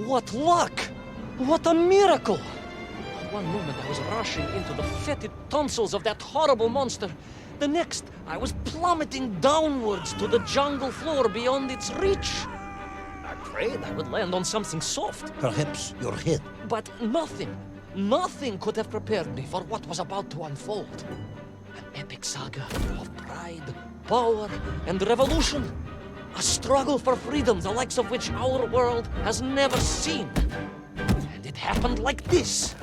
What luck! What a miracle! One moment I was rushing into the fetid tonsils of that horrible monster. The next, I was plummeting downwards to the jungle floor beyond its reach. I prayed I would land on something soft. Perhaps your head. But nothing could have prepared me for what was about to unfold. An epic saga of pride, power, and revolution. A struggle for freedom the likes of which our world has never seen. And it happened like this.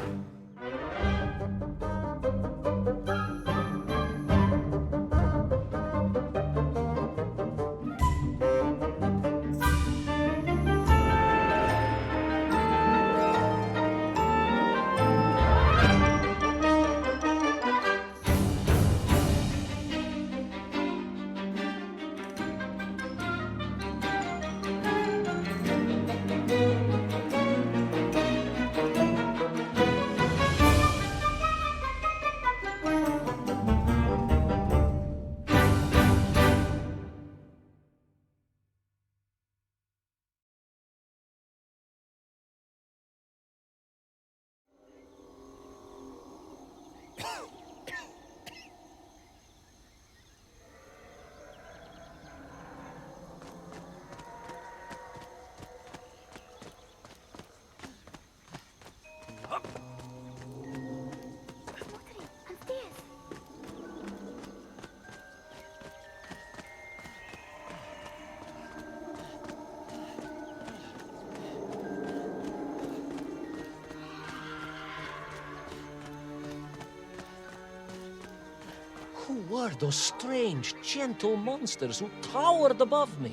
Who were those strange, gentle monsters who towered above me?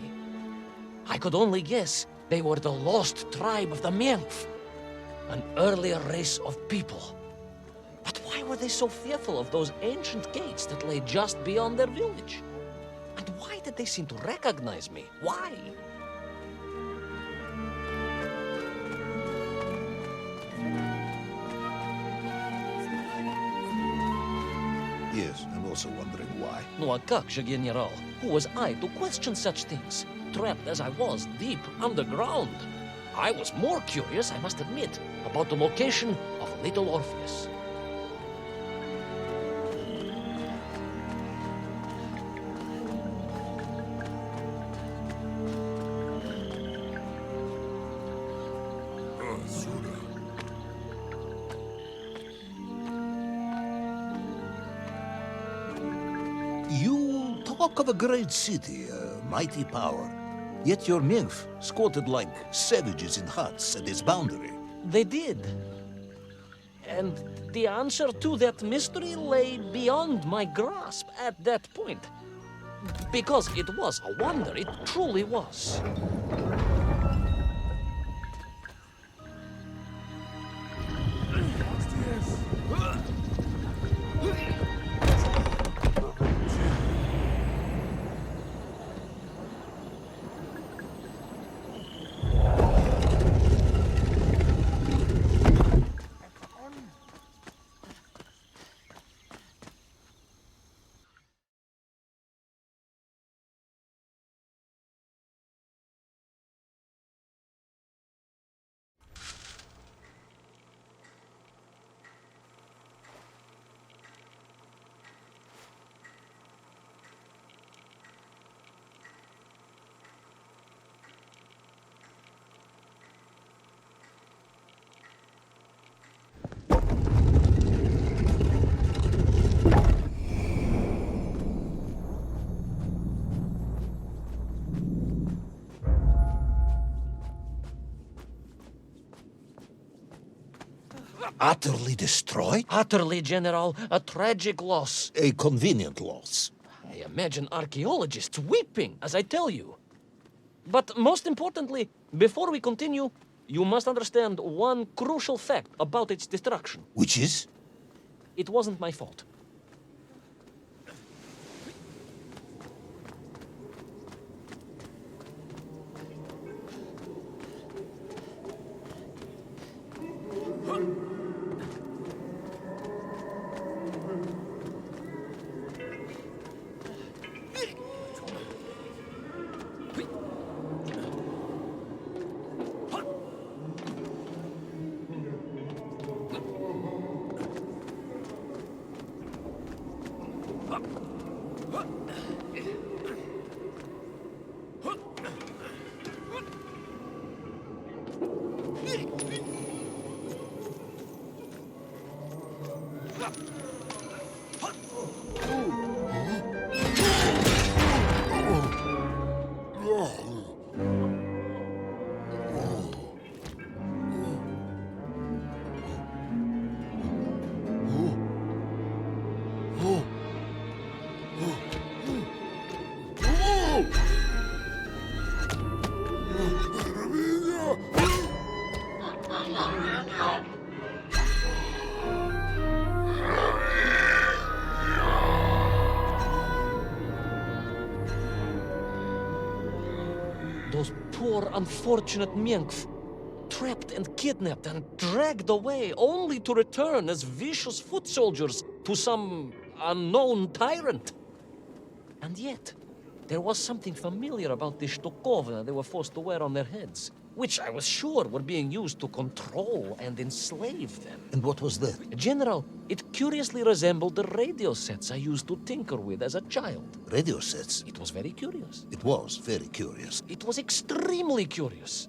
I could only guess they were the lost tribe of the Menf, an earlier race of people. But why were they so fearful of those ancient gates that lay just beyond their village? And why did they seem to recognize me? Why? Yes, I'm also wondering why. Ну а как же, генерал? Who was I to question such things? Trapped as I was deep underground. I was more curious, I must admit, about the location of little Orpheus. You talk of a great city, a mighty power. Yet your nymph squatted like savages in huts at its boundary. They did. And the answer to that mystery lay beyond my grasp at that point. Because it was a wonder, it truly was. Utterly destroyed? Utterly, General, a tragic loss. A convenient loss. I imagine archaeologists weeping as I tell you. But most importantly, before we continue, you must understand one crucial fact about its destruction. Which is? It wasn't my fault. those poor, unfortunate Minkf, trapped and kidnapped and dragged away, only to return as vicious foot soldiers to some unknown tyrant. And yet, there was something familiar about the shtukovna they were forced to wear on their heads, which I was sure were being used to control and enslave them. And what was that? General, it curiously resembled the radio sets I used to tinker with as a child. Radio sets? It was very curious. It was very curious. It was extremely curious.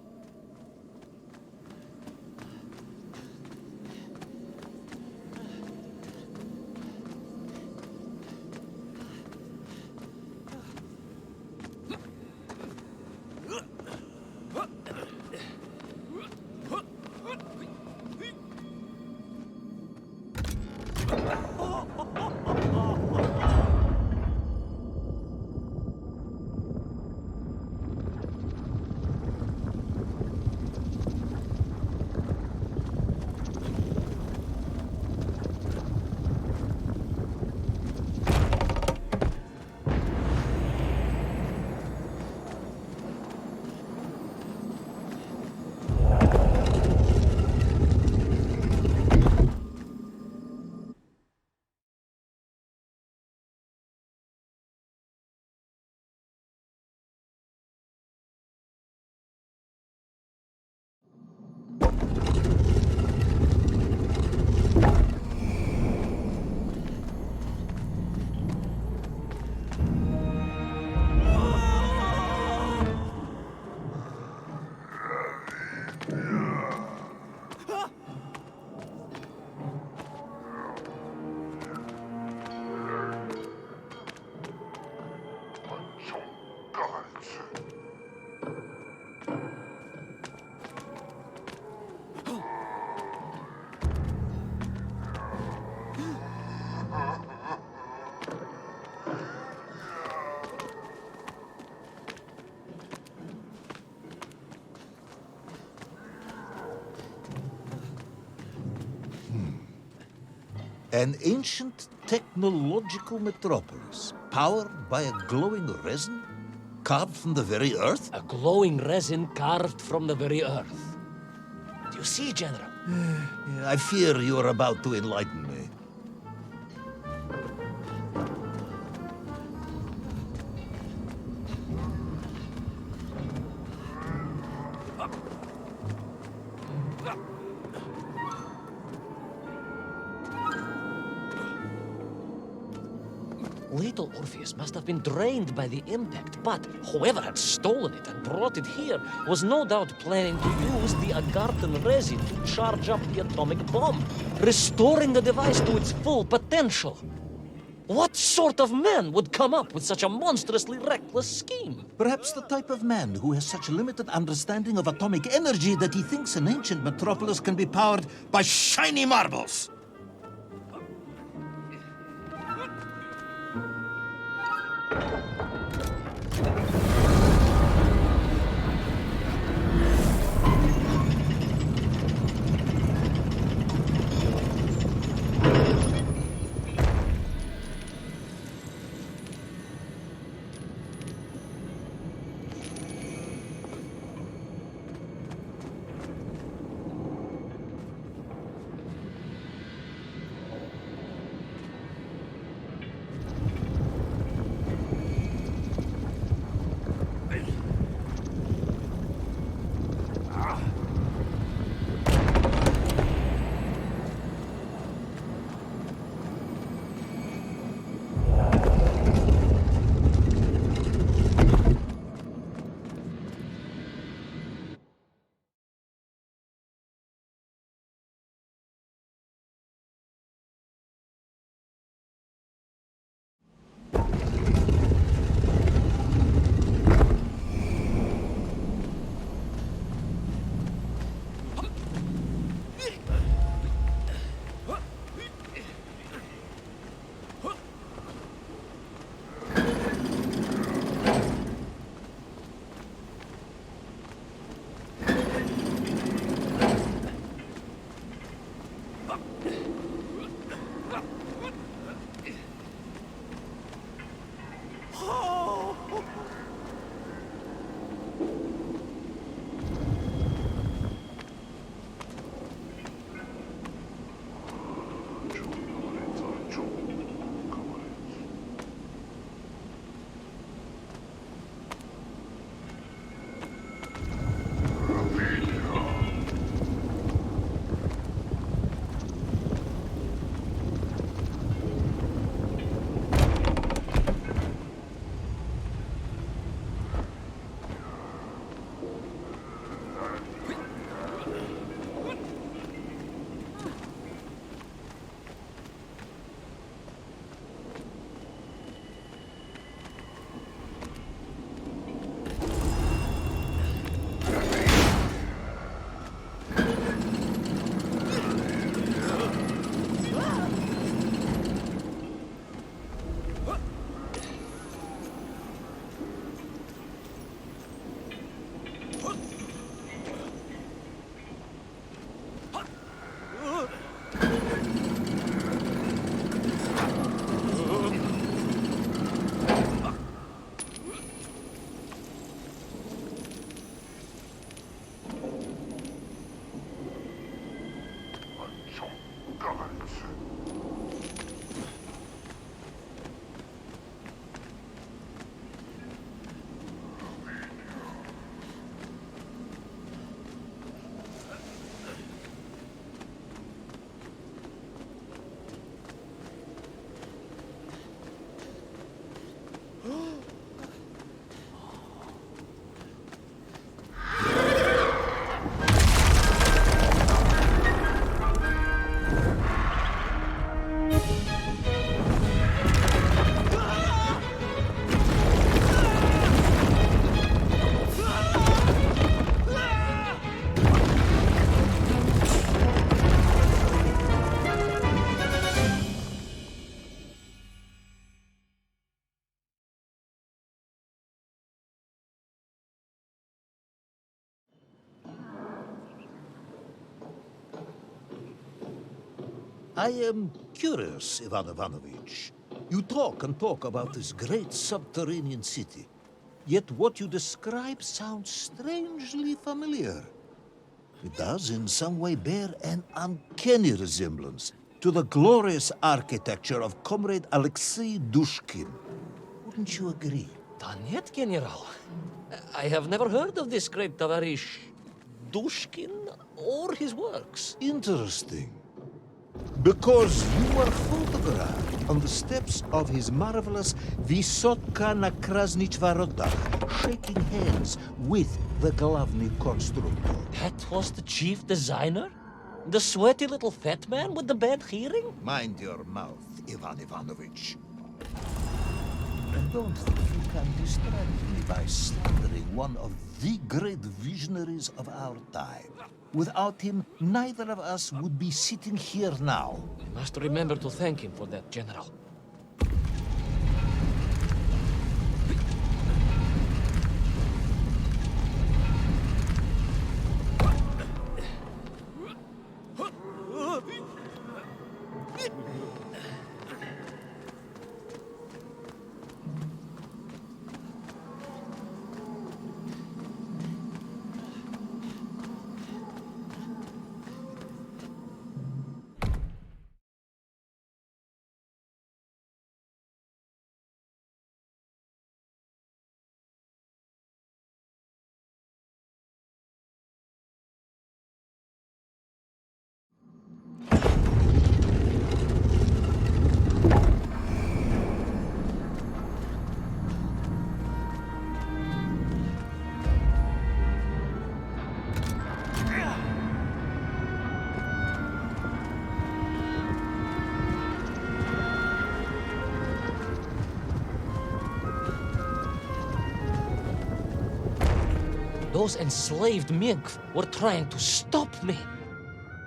An ancient technological metropolis, powered by a glowing resin, carved from the very earth? A glowing resin carved from the very earth. Do you see, General? I fear you are about to enlighten me. Little Orpheus must have been drained by the impact, but whoever had stolen it and brought it here was no doubt planning to use the Agarthan resin to charge up the atomic bomb, restoring the device to its full potential. What sort of man would come up with such a monstrously reckless scheme? Perhaps the type of man who has such limited understanding of atomic energy that he thinks an ancient metropolis can be powered by shiny marbles. I am curious, Ivan Ivanovich. You talk and talk about this great subterranean city. Yet what you describe sounds strangely familiar. It does in some way bear an uncanny resemblance to the glorious architecture of Comrade Alexei Dushkin. Wouldn't you agree? Нет, General. I have never heard of this great Tavarish Dushkin or his works. Interesting. Because you were photographed on the steps of his marvelous Vysotka na Krasnich Varotach, shaking hands with the Glavny Konstruktor. That was the chief designer? The sweaty little fat man with the bad hearing? Mind your mouth, Ivan Ivanovich. And don't think you can distract me by slandering one of the great visionaries of our time. Without him, neither of us would be sitting here now. I must remember to thank him for that, General. Those enslaved mink were trying to stop me.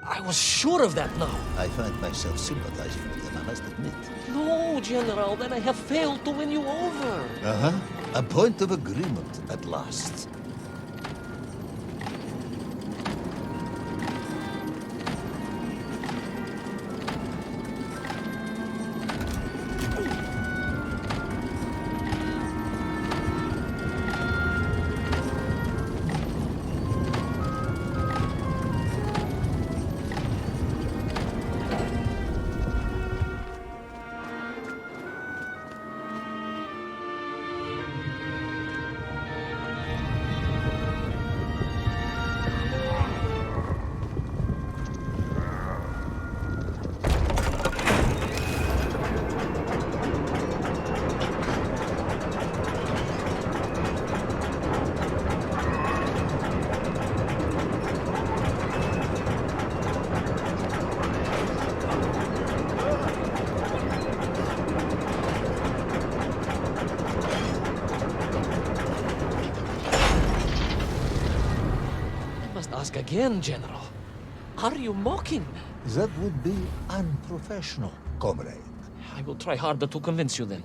I was sure of that now. I find myself sympathizing with them, I must admit. No, General, then I have failed to win you over. Uh-huh. A point of agreement at last. Ask again, General. Are you mocking me? That would be unprofessional, comrade. I will try harder to convince you then.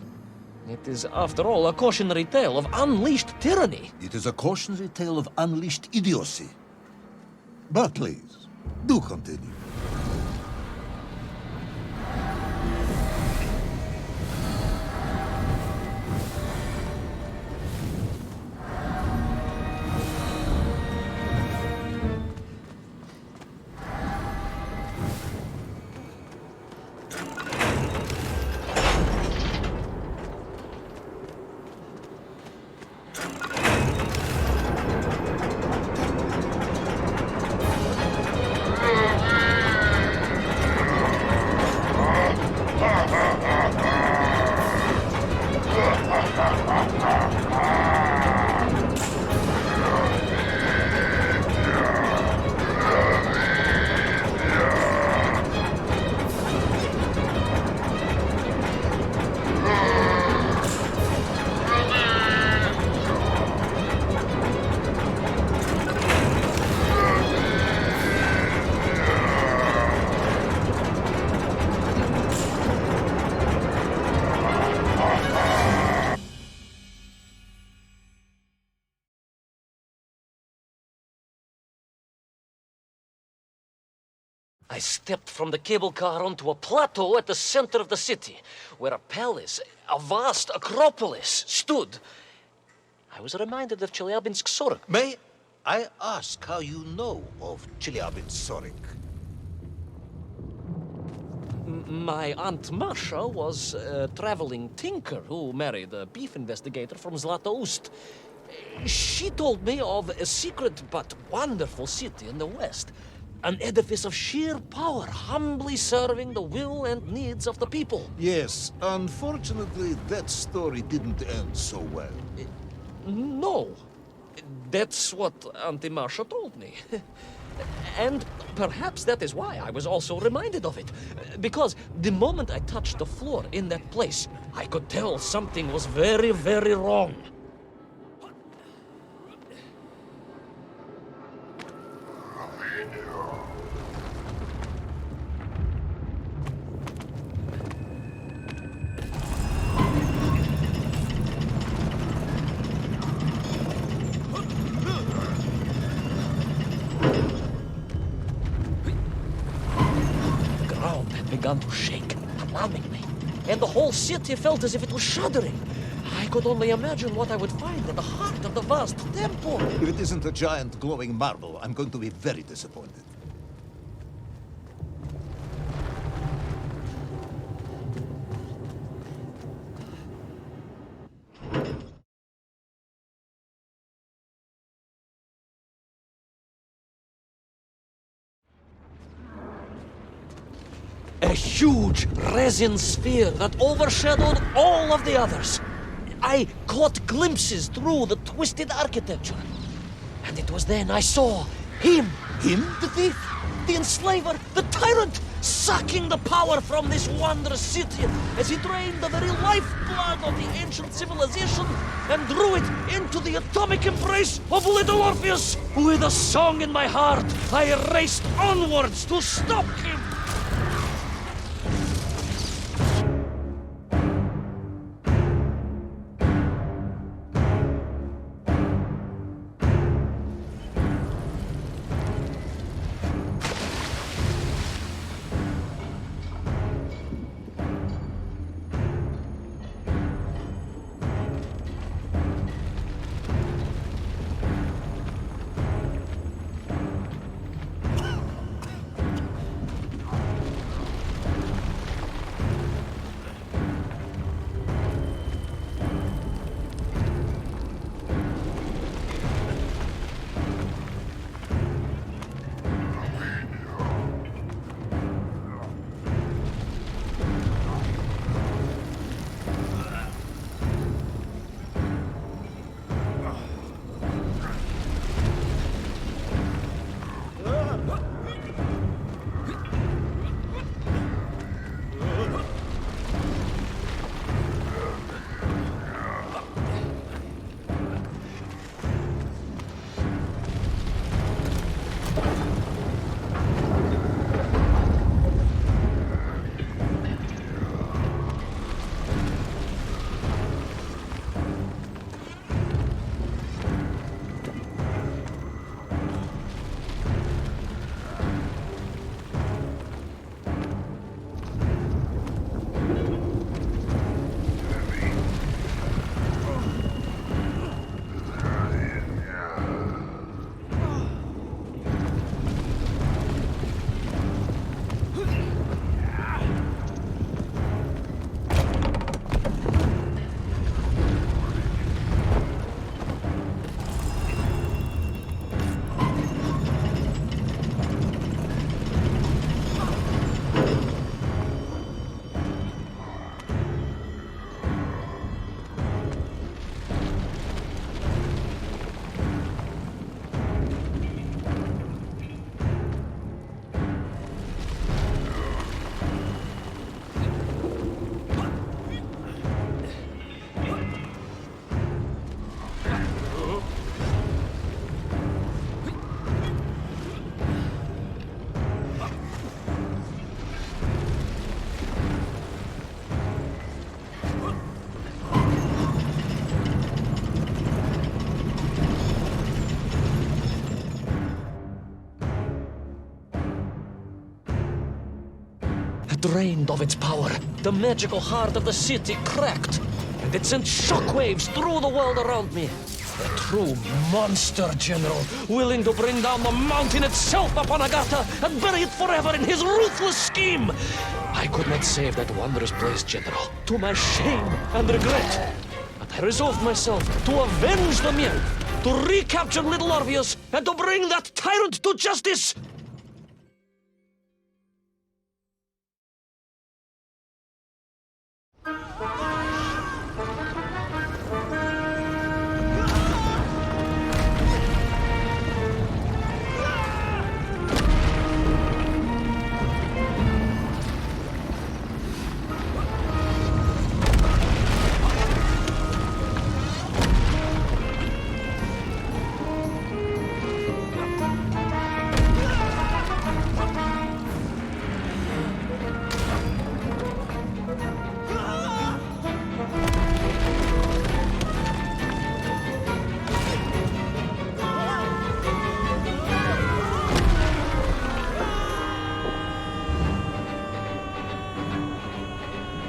It is, after all, a cautionary tale of unleashed tyranny. It is a cautionary tale of unleashed idiocy. But please, do continue. I stepped from the cable car onto a plateau at the center of the city, where a palace, a vast acropolis, stood. I was reminded of Chelyabinsk Sorok. May I ask how you know of Chelyabinsk? My Aunt Masha was a traveling tinker who married a beef investigator from Zlatoust. She told me of a secret but wonderful city in the west. An edifice of sheer power, humbly serving the will and needs of the people. Yes, unfortunately, that story didn't end so well. No. That's what Auntie Marcia told me. And perhaps that is why I was also reminded of it. Because the moment I touched the floor in that place, I could tell something was very, very wrong. Began to shake, alarming me, and the whole city felt as if it was shuddering. I could only imagine what I would find in the heart of the vast temple. If it isn't a giant glowing marble, I'm going to be very disappointed. A huge resin sphere that overshadowed all of the others. I caught glimpses through the twisted architecture. And it was then I saw him. Him, the thief? The enslaver, the tyrant, sucking the power from this wondrous city as he drained the very lifeblood of the ancient civilization and drew it into the atomic embrace of little Orpheus. With a song in my heart, I raced onwards to stop him. drained of its power, the magical heart of the city cracked, and it sent shockwaves through the world around me. A true monster general, willing to bring down the mountain itself upon Agatha and bury it forever in his ruthless scheme. I could not save that wondrous place, General, to my shame and regret. But I resolved myself to avenge the Milk, to recapture little Orheus, and to bring that tyrant to justice.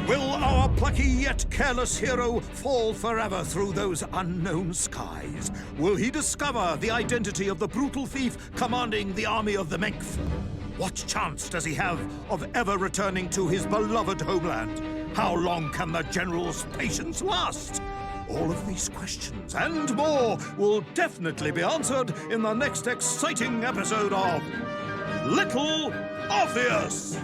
Will our plucky yet careless hero fall forever through those unknown skies? Will he discover the identity of the brutal thief commanding the army of the Menk? What chance does he have of ever returning to his beloved homeland? How long can the general's patience last? All of these questions and more will definitely be answered in the next exciting episode of Little Orpheus!